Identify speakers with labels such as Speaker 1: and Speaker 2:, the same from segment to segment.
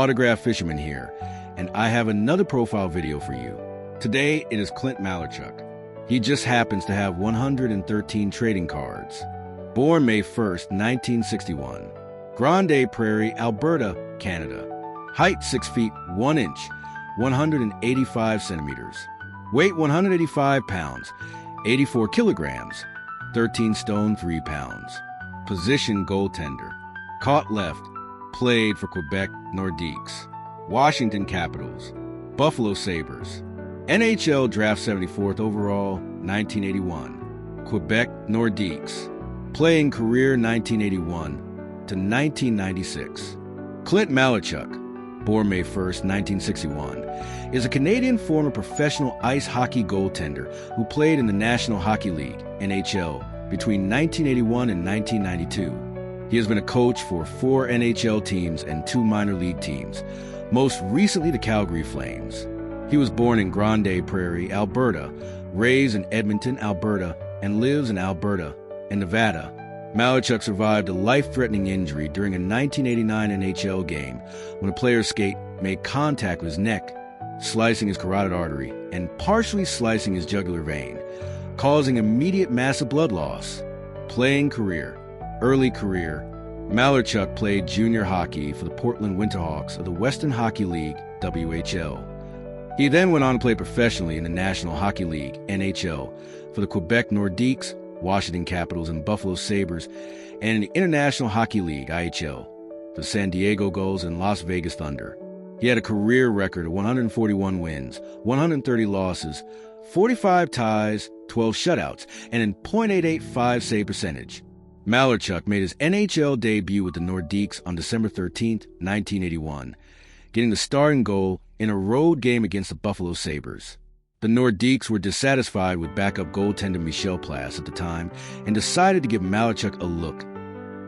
Speaker 1: Autograph Fisherman here, and I have another profile video for you. Today, it is Clint Malarchuk. He just happens to have 113 trading cards. Born May 1st, 1961. Grande Prairie, Alberta, Canada. Height 6 feet 1 inch, 185 centimeters. Weight 185 pounds, 84 kilograms, 13 stone 3 pounds. Position goaltender. Caught left. Played for Quebec Nordiques, Washington Capitals, Buffalo Sabres. NHL Draft 74th overall, 1981. Quebec Nordiques. Playing career 1981 to 1996. Clint Malarchuk, born May 1st, 1961, is a Canadian former professional ice hockey goaltender who played in the National Hockey League, NHL, between 1981 and 1992. He has been a coach for 4 NHL teams and 2 minor league teams, most recently the Calgary Flames. He was born in Grande Prairie, Alberta, raised in Edmonton, Alberta, and lives in Alberta and Nevada. Malarchuk survived a life-threatening injury during a 1989 NHL game when a player's skate made contact with his neck, slicing his carotid artery and partially slicing his jugular vein, causing immediate massive blood loss. Playing career. Early career, Malarchuk played junior hockey for the Portland Winterhawks of the Western Hockey League, WHL. He then went on to play professionally in the National Hockey League, NHL, for the Quebec Nordiques, Washington Capitals, and Buffalo Sabres, and in the International Hockey League, IHL, for the San Diego Gulls and Las Vegas Thunder. He had a career record of 141 wins, 130 losses, 45 ties, 12 shutouts, and an .885 save percentage. Malarchuk made his NHL debut with the Nordiques on December 13, 1981, getting the starting goal in a road game against the Buffalo Sabres. The Nordiques were dissatisfied with backup goaltender Michel Plas at the time and decided to give Malarchuk a look.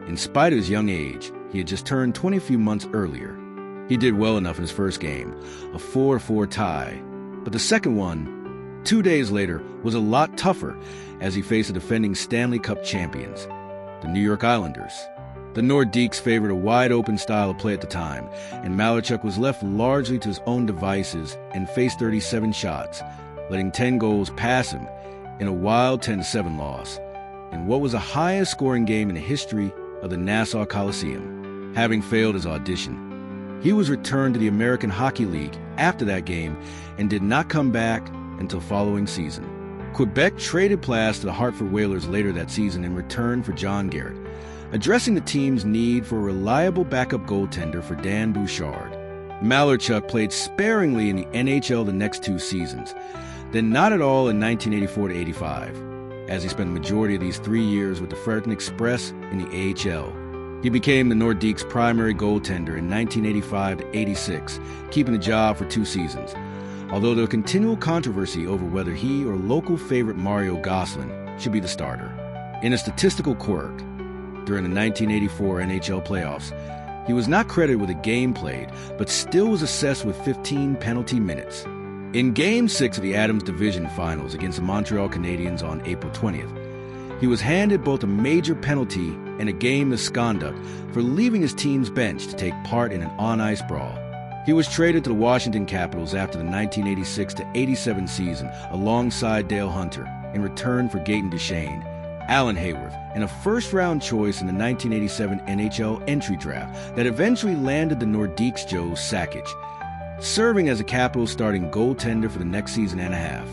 Speaker 1: In spite of his young age, he had just turned 20 a few months earlier. He did well enough in his first game, a 4-4 tie, but the second one, 2 days later, was a lot tougher as he faced the defending Stanley Cup champions, the New York Islanders. The Nordiques favored a wide-open style of play at the time, and Malarchuk was left largely to his own devices and faced 37 shots, letting 10 goals pass him in a wild 10-7 loss, in what was the highest-scoring game in the history of the Nassau Coliseum. Having failed his audition, he was returned to the American Hockey League after that game and did not come back until following season. Quebec traded Plas to the Hartford Whalers later that season in return for John Garrett, addressing the team's need for a reliable backup goaltender for Dan Bouchard. Malarchuk played sparingly in the NHL the next 2 seasons, then not at all in 1984-85, as he spent the majority of these 3 years with the Fredericton Express in the AHL. He became the Nordiques' primary goaltender in 1985-86, keeping the job for 2 seasons, although there was continual controversy over whether he or local favorite Mario Gosselin should be the starter. In a statistical quirk, during the 1984 NHL playoffs, he was not credited with a game played, but still was assessed with 15 penalty minutes. In Game 6 of the Adams Division Finals against the Montreal Canadiens on April 20th, he was handed both a major penalty and a game misconduct for leaving his team's bench to take part in an on-ice brawl. He was traded to the Washington Capitals after the 1986-87 season alongside Dale Hunter in return for Gaetan Duchesne, Alan Hayworth, and a first-round choice in the 1987 NHL entry draft that eventually landed the Nordiques' Joe Sakic, serving as a Capitals starting goaltender for the next season and a half.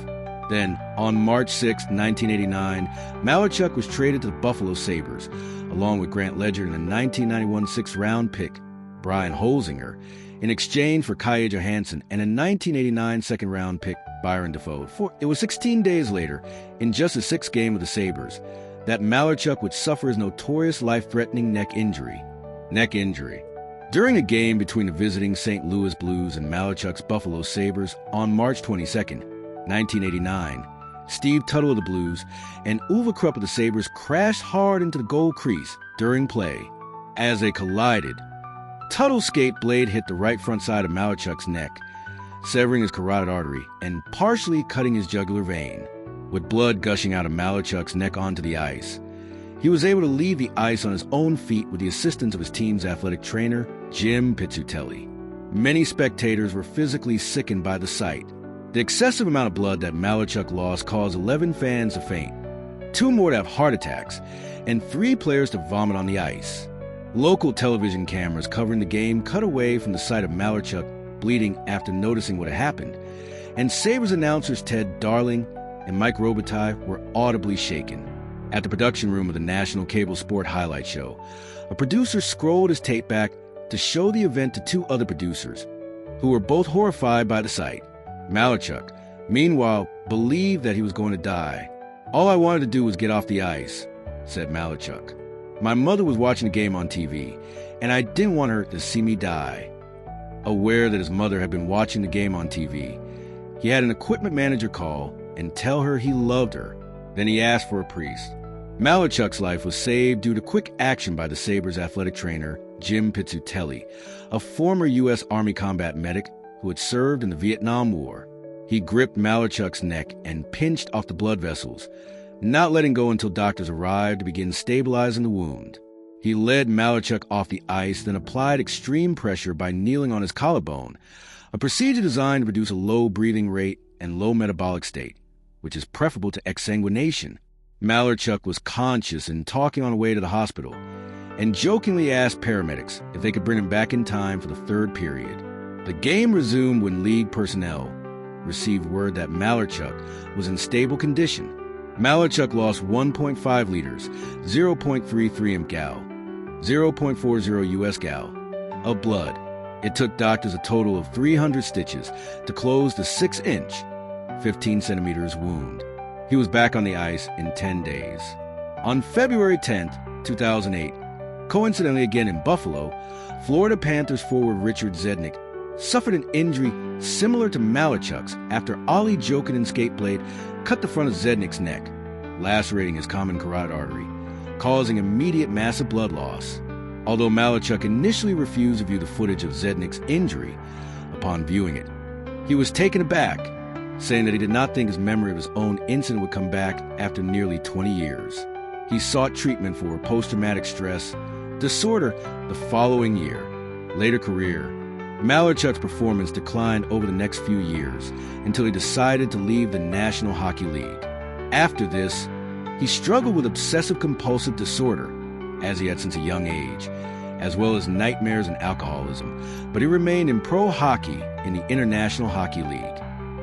Speaker 1: Then, on March 6, 1989, Malarchuk was traded to the Buffalo Sabres, along with Grant Ledger and a 1991 sixth-round pick, Brian Holzinger, in exchange for Kaya Johansson and a 1989 second-round pick, Byron Dafoe. It was 16 days later, in just the 6th game of the Sabres, that Malarchuk would suffer his notorious life-threatening neck injury. During a game between the visiting St. Louis Blues and Malarchuk's Buffalo Sabres on March 22, 1989, Steve Tuttle of the Blues and Uwe Krupp of the Sabres crashed hard into the goal crease during play. As they collided, Tuttle's skate blade hit the right front side of Malarchuk's neck, severing his carotid artery and partially cutting his jugular vein. With blood gushing out of Malarchuk's neck onto the ice, he was able to leave the ice on his own feet with the assistance of his team's athletic trainer, Jim Pizzutelli. Many spectators were physically sickened by the sight. The excessive amount of blood that Malarchuk lost caused 11 fans to faint, 2 more to have heart attacks, and 3 players to vomit on the ice. Local television cameras covering the game cut away from the sight of Malarchuk bleeding after noticing what had happened, and Sabres announcers Ted Darling and Mike Robitaille were audibly shaken. At the production room of the National Cable Sport Highlight Show, a producer scrolled his tape back to show the event to 2 other producers, who were both horrified by the sight. Malarchuk, meanwhile, believed that he was going to die. "All I wanted to do was get off the ice," said Malarchuk. "My mother was watching the game on TV, and I didn't want her to see me die." Aware that his mother had been watching the game on TV, he had an equipment manager call and tell her he loved her. Then he asked for a priest. Malarchuk's life was saved due to quick action by the Sabres athletic trainer, Jim Pizzutelli, a former U.S. Army combat medic who had served in the Vietnam War. He gripped Malarchuk's neck and pinched off the blood vessels, not letting go until doctors arrived to begin stabilizing the wound. He led Malarchuk off the ice, then applied extreme pressure by kneeling on his collarbone, a procedure designed to produce a low breathing rate and low metabolic state, which is preferable to exsanguination. Malarchuk was conscious and talking on the way to the hospital, and jokingly asked paramedics if they could bring him back in time for the 3rd period. The game resumed when league personnel received word that Malarchuk was in stable condition. Malarchuk lost 1.5 liters, 0.33 mgal, 0.40 US gal of blood. It took doctors a total of 300 stitches to close the 6-inch, 15 centimeters wound. He was back on the ice in 10 days. On February 10th, 2008, coincidentally again in Buffalo, Florida Panthers forward Richard Zednik suffered an injury similar to Malarchuk's after Ollie Jokinen's skate blade cut the front of Zednik's neck, lacerating his common carotid artery, causing immediate massive blood loss. Although Malarchuk initially refused to view the footage of Zednik's injury upon viewing it, he was taken aback, saying that he did not think his memory of his own incident would come back after nearly 20 years. He sought treatment for post-traumatic stress disorder the following year. Later career, Malarchuk's performance declined over the next few years until he decided to leave the National Hockey League. After this, he struggled with obsessive-compulsive disorder, as he had since a young age, as well as nightmares and alcoholism, but he remained in pro hockey in the International Hockey League.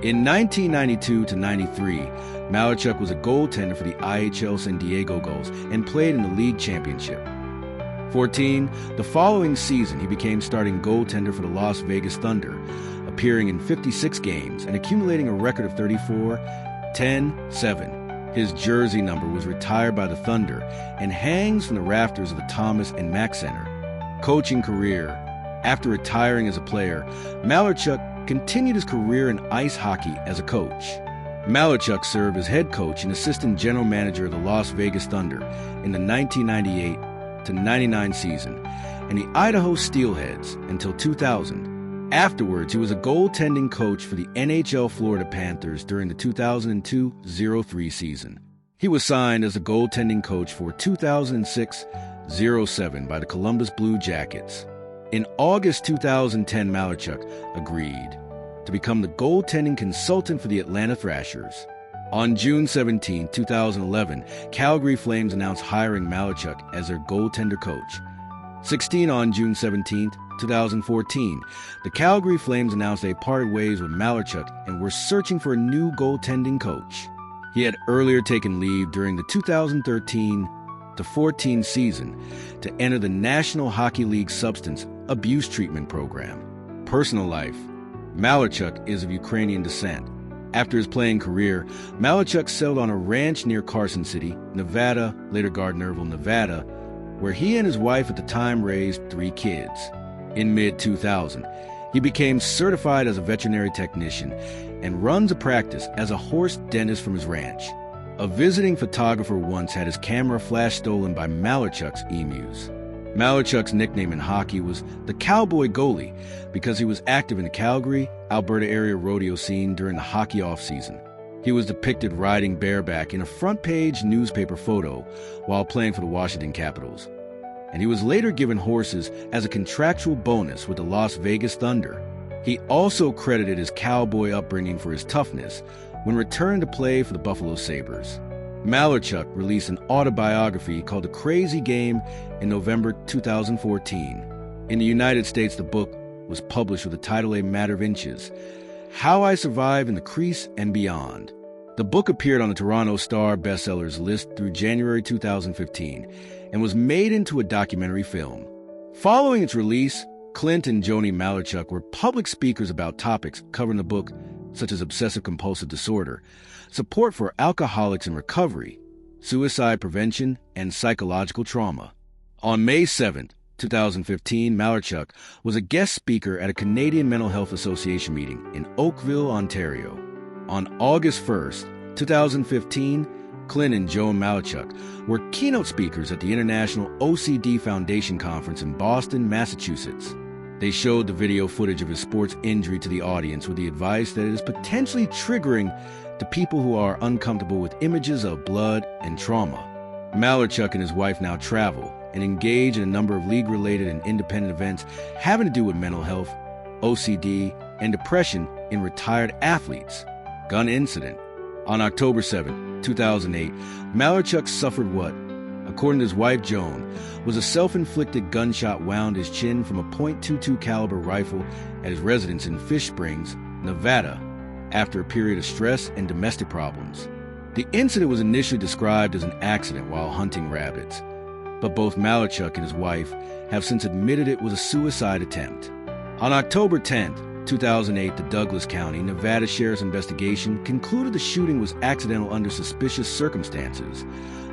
Speaker 1: In 1992 to 93, Malarchuk was a goaltender for the IHL San Diego Gulls and played in the league championship. 14, the following season he became starting goaltender for the Las Vegas Thunder, appearing in 56 games and accumulating a record of 34-10-7. His jersey number was retired by the Thunder and hangs from the rafters of the Thomas and Mack Center. Coaching career. After retiring as a player, Malarchuk continued his career in ice hockey as a coach. Malarchuk served as head coach and assistant general manager of the Las Vegas Thunder in the 1998-99 season and the Idaho Steelheads until 2000. Afterwards, he was a goaltending coach for the NHL Florida Panthers during the 2002-03 season. He was signed as a goaltending coach for 2006-07 by the Columbus Blue Jackets. In August 2010, Malarchuk agreed to become the goaltending consultant for the Atlanta Thrashers. On June 17, 2011, Calgary Flames announced hiring Malarchuk as their goaltender coach. 16 on June 17, 2014, the Calgary Flames announced they parted ways with Malarchuk and were searching for a new goaltending coach. He had earlier taken leave during the 2013-14 season to enter the National Hockey League Substance Abuse Treatment Program. Personal life. Malarchuk is of Ukrainian descent. After his playing career, Malarchuk settled on a ranch near Carson City, Nevada, later Gardnerville, Nevada, where he and his wife at the time raised 3 kids. In mid-2000, he became certified as a veterinary technician and runs a practice as a horse dentist from his ranch. A visiting photographer once had his camera flash stolen by Malarchuk's emus. Malarchuk's nickname in hockey was the Cowboy Goalie because he was active in the Calgary, Alberta area rodeo scene during the hockey offseason. He was depicted riding bareback in a front-page newspaper photo while playing for the Washington Capitals. and he was later given horses as a contractual bonus with the Las Vegas Thunder. He also credited his cowboy upbringing for his toughness when returned to play for the Buffalo Sabres. Malarchuk released an autobiography called The Crazy Game in November 2014. In the United States, the book was published with the title A Matter of Inches, How I Survive in the Crease and Beyond. The book appeared on the Toronto Star bestsellers list through January 2015 and was made into a documentary film. Following its release, Clint and Joni Malarchuk were public speakers about topics covering the book, such as obsessive-compulsive disorder, support for alcoholics in recovery, suicide prevention, and psychological trauma. On May 7, 2015, Malarchuk was a guest speaker at a Canadian Mental Health Association meeting in Oakville, Ontario. On August 1, 2015, Clint and Joan Malarchuk were keynote speakers at the International OCD Foundation Conference in Boston, Massachusetts. They showed the video footage of his sports injury to the audience with the advice that it is potentially triggering to people who are uncomfortable with images of blood and trauma. Malarchuk and his wife now travel and engage in a number of league-related and independent events having to do with mental health, OCD, and depression in retired athletes. Gun incident. On October 7, 2008, Malarchuk suffered what, according to his wife Joan, was a self-inflicted gunshot wound his chin from a .22 caliber rifle at his residence in Fish Springs, Nevada, after a period of stress and domestic problems. The incident was initially described as an accident while hunting rabbits, but both Malarchuk and his wife have since admitted it was a suicide attempt. On October 10, 2008, the Douglas County, Nevada Sheriff's investigation concluded the shooting was accidental under suspicious circumstances,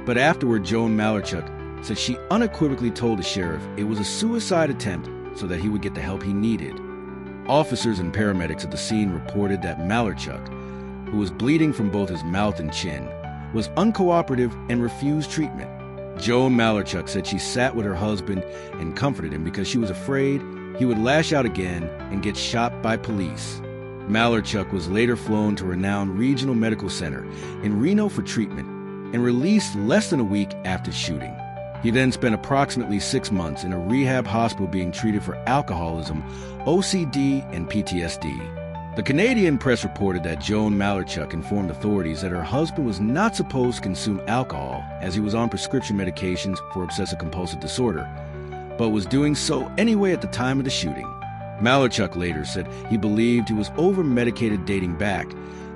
Speaker 1: but afterward Joan Malarchuk said she unequivocally told the sheriff it was a suicide attempt so that he would get the help he needed. Officers and paramedics at the scene reported that Malarchuk, who was bleeding from both his mouth and chin, was uncooperative and refused treatment. Joan Malarchuk said she sat with her husband and comforted him because she was afraid he would lash out again and get shot by police. Malarchuk was later flown to a renowned regional medical center in Reno for treatment and released less than a week after shooting. He then spent approximately 6 months in a rehab hospital being treated for alcoholism, OCD, and PTSD. The Canadian press reported that Joan Malarchuk informed authorities that her husband was not supposed to consume alcohol as he was on prescription medications for obsessive-compulsive disorder, but was doing so anyway at the time of the shooting. Malarchuk later said he believed he was over-medicated dating back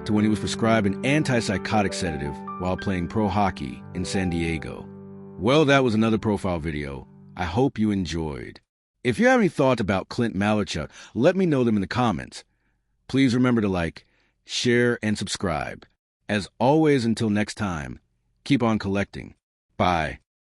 Speaker 1: to when he was prescribed an antipsychotic sedative while playing pro hockey in San Diego. Well, that was another profile video. I hope you enjoyed. If you have any thoughts about Clint Malarchuk, let me know them in the comments. Please remember to like, share, and subscribe. As always, until next time, keep on collecting. Bye.